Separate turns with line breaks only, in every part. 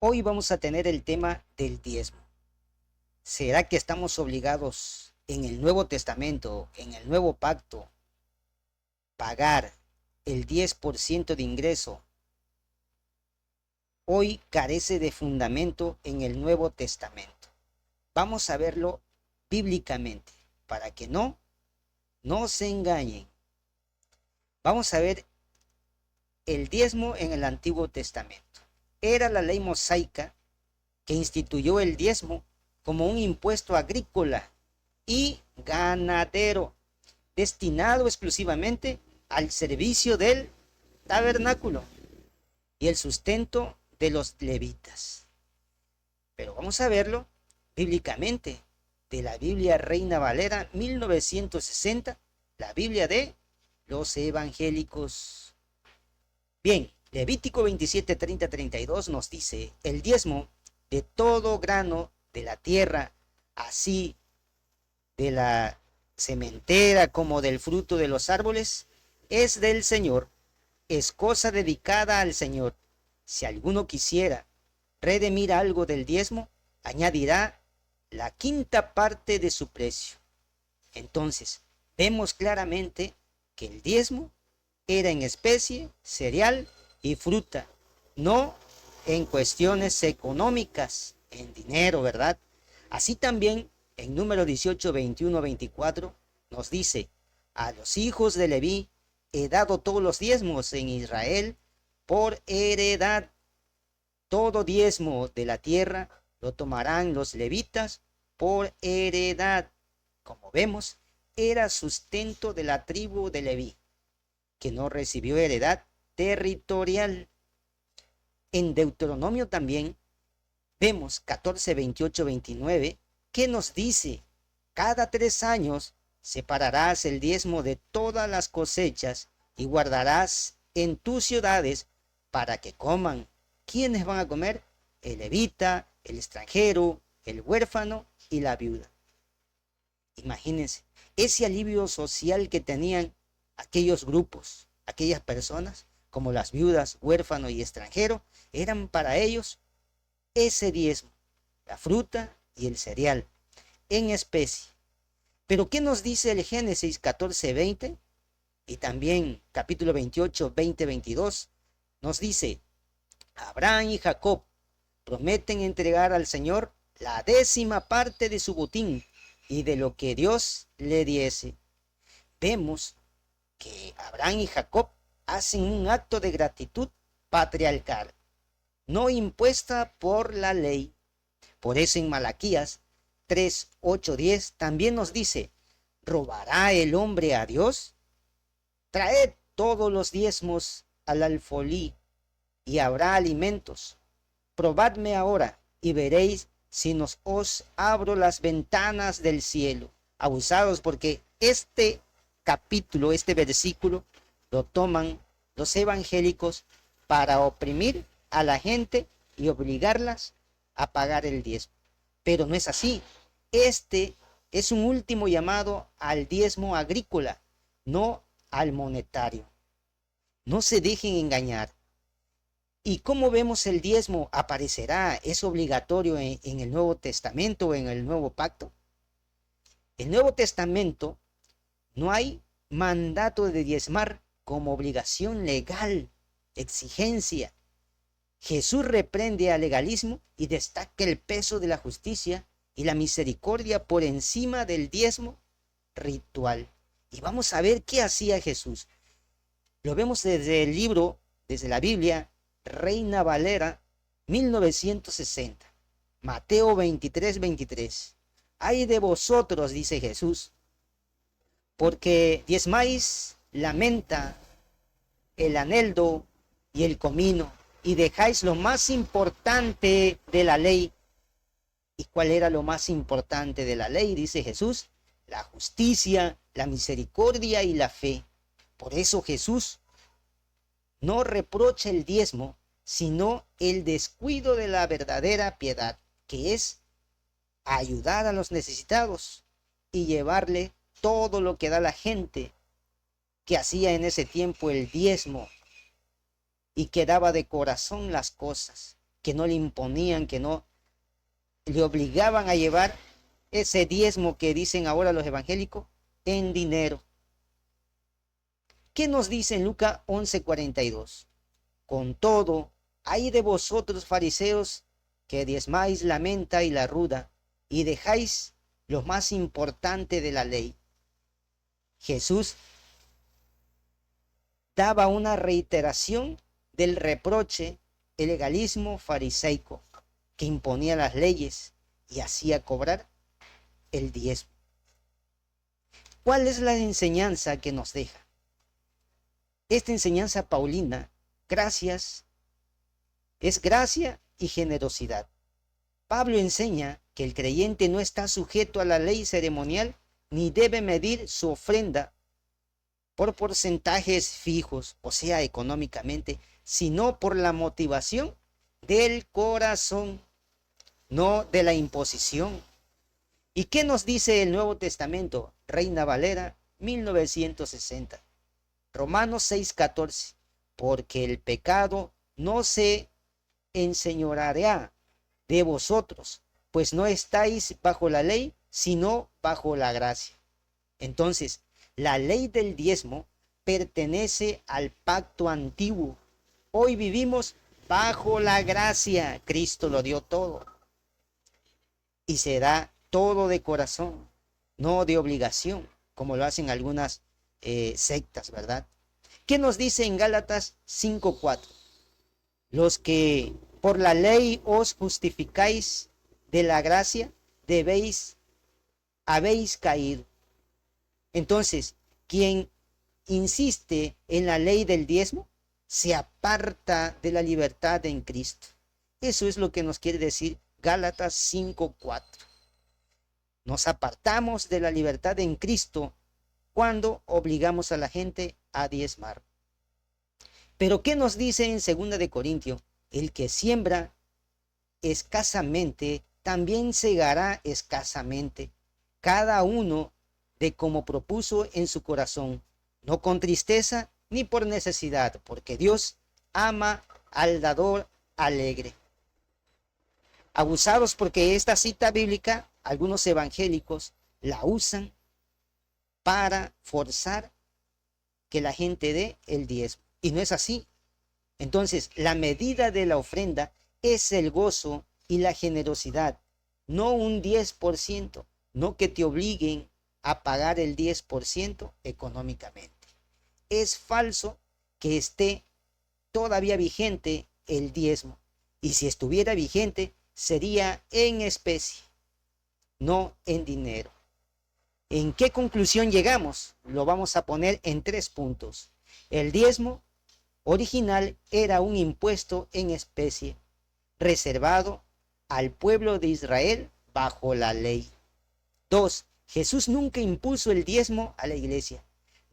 Hoy vamos a tener el tema del diezmo. ¿Será que estamos obligados en el Nuevo Testamento, en el Nuevo Pacto, pagar el 10% de ingreso? Hoy carece de fundamento en el Nuevo Testamento. Vamos a verlo bíblicamente para que no se engañen. Vamos a ver el diezmo en el Antiguo Testamento. Era la ley mosaica que instituyó el diezmo como un impuesto agrícola y ganadero, destinado exclusivamente al servicio del tabernáculo y el sustento de los levitas. Pero vamos a verlo bíblicamente, de la Biblia Reina Valera 1960, la Biblia de los evangélicos. Bien, Levítico 27, 30, 32 nos dice: el diezmo de todo grano de la tierra, así de la sementera como del fruto de los árboles, es del Señor, es cosa dedicada al Señor. Si alguno quisiera redimir algo del diezmo, añadirá la quinta parte de su precio. Entonces, vemos claramente que el diezmo era en especie, cereal y fruta, no en cuestiones económicas, en dinero, ¿verdad? Así también en número 18, 21, 24 nos dice: a los hijos de Leví he dado todos los diezmos en Israel por heredad. Todo diezmo de la tierra lo tomarán los levitas por heredad. Como vemos, era sustento de la tribu de Leví, que no recibió heredad territorial. En Deuteronomio también vemos 14, 28, 29, que nos dice: cada 3 años separarás el diezmo de todas las cosechas y guardarás en tus ciudades para que coman. ¿Quiénes van a comer? El levita, el extranjero, el huérfano y la viuda. Imagínense ese alivio social que tenían aquellos grupos, aquellas personas, como las viudas, huérfano y extranjero, eran para ellos ese diezmo, la fruta y el cereal, en especie. Pero ¿qué nos dice el Génesis 14, 20? Y también capítulo 28, 20, 22, nos dice: Abraham y Jacob prometen entregar al Señor la 10ª parte de su botín y de lo que Dios le diese. Vemos que Abraham y Jacob hacen un acto de gratitud patriarcal, no impuesta por la ley. Por eso en Malaquías 3, 8, 10 también nos dice: ¿robará el hombre a Dios? Traed todos los diezmos al alfolí y habrá alimentos. Probadme ahora y veréis si nos os abro las ventanas del cielo. Abusados, porque este capítulo, este versículo, lo toman los evangélicos para oprimir a la gente y obligarlas a pagar el diezmo. Pero no es así. Este es un último llamado al diezmo agrícola, no al monetario. No se dejen engañar. ¿Y cómo vemos el diezmo? ¿Aparecerá? ¿Es obligatorio en el Nuevo Testamento o en el Nuevo Pacto? En el Nuevo Testamento no hay mandato de diezmar como obligación legal, exigencia. Jesús reprende al legalismo y destaca el peso de la justicia y la misericordia por encima del diezmo ritual. Y vamos a ver qué hacía Jesús. Lo vemos desde el libro, desde la Biblia Reina Valera 1960. Mateo 23, 23. Ay de vosotros, dice Jesús, porque diezmáis la menta, el aneldo y el comino, y dejáis lo más importante de la ley. ¿Y cuál era lo más importante de la ley? Dice Jesús: la justicia, la misericordia y la fe. Por eso Jesús no reprocha el diezmo, sino el descuido de la verdadera piedad, que es ayudar a los necesitados y llevarle todo lo que da la gente, que hacía en ese tiempo el diezmo y que daba de corazón las cosas. que no le imponían, que no le obligaban a llevar ese diezmo que dicen ahora los evangélicos en dinero. ¿Qué nos dice en Lucas 11:42? Con todo, hay de vosotros fariseos que diezmáis la menta y la ruda y dejáis lo más importante de la ley. Jesús daba una reiteración del reproche, el legalismo fariseico que imponía las leyes y hacía cobrar el diezmo. ¿Cuál es la enseñanza que nos deja? Esta enseñanza paulina, es gracia y generosidad. Pablo enseña que el creyente no está sujeto a la ley ceremonial ni debe medir su ofrenda por porcentajes fijos, o sea, económicamente, sino por la motivación del corazón, no de la imposición. ¿Y qué nos dice el Nuevo Testamento? Reina Valera, 1960. Romanos 6:14. Porque el pecado no se enseñoreará de vosotros, pues no estáis bajo la ley, sino bajo la gracia. Entonces, la ley del diezmo pertenece al pacto antiguo. Hoy vivimos bajo la gracia. Cristo lo dio todo. Y se da todo de corazón, no de obligación, como lo hacen algunas sectas, ¿verdad? ¿Qué nos dice en Gálatas 5:4? Los que por la ley os justificáis de la gracia, habéis caído. Entonces, quien insiste en la ley del diezmo, se aparta de la libertad en Cristo. Eso es lo que nos quiere decir Gálatas 5:4. Nos apartamos de la libertad en Cristo cuando obligamos a la gente a diezmar. Pero ¿qué nos dice en 2 de Corintios? El que siembra escasamente, también segará escasamente. Cada uno de como propuso en su corazón, no con tristeza ni por necesidad, porque Dios ama al dador alegre. Abusados porque esta cita bíblica, algunos evangélicos la usan para forzar que la gente dé el diezmo. Y no es así. Entonces, la medida de la ofrenda es el gozo y la generosidad, no un 10%, no que te obliguen a pagar el 10% económicamente. Es falso que esté todavía vigente el diezmo. Y si estuviera vigente, sería en especie, no en dinero. ¿En qué conclusión llegamos? Lo vamos a poner en 3 puntos. El diezmo original era un impuesto en especie, reservado al pueblo de Israel bajo la ley. 2. Jesús nunca impuso el diezmo a la iglesia.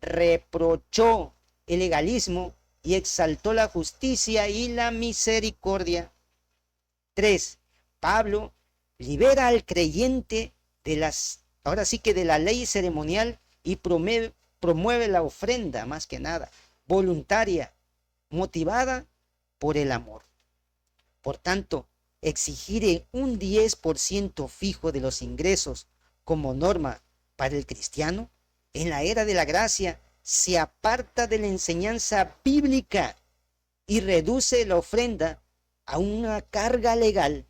Reprochó el legalismo y exaltó la justicia y la misericordia. 3. Pablo libera al creyente de la ley ceremonial y promueve la ofrenda, más que nada, voluntaria, motivada por el amor. Por tanto, exigir un 10% fijo de los ingresos como norma para el cristiano en la era de la gracia se aparta de la enseñanza bíblica y reduce la ofrenda a una carga legal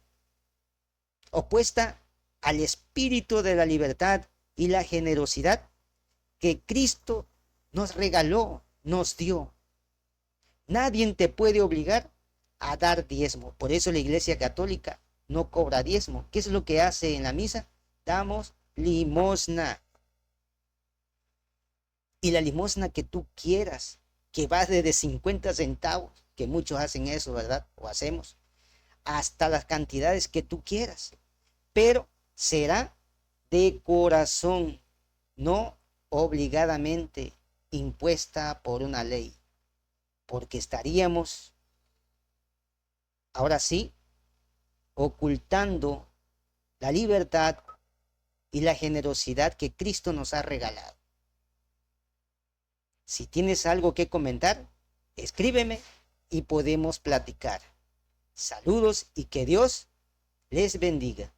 opuesta al espíritu de la libertad y la generosidad que Cristo nos regaló, nos dio. Nadie te puede obligar a dar diezmo. Por eso la Iglesia Católica no cobra diezmo. ¿Qué es lo que hace en la misa? Damos limosna. Y la limosna que tú quieras, que va desde 50 centavos, que muchos hacen eso, ¿verdad? O hacemos, hasta las cantidades que tú quieras. Pero será de corazón, no obligadamente impuesta por una ley. Porque estaríamos, ahora sí, ocultando la libertad y la generosidad que Cristo nos ha regalado. Si tienes algo que comentar, escríbeme y podemos platicar. Saludos y que Dios les bendiga.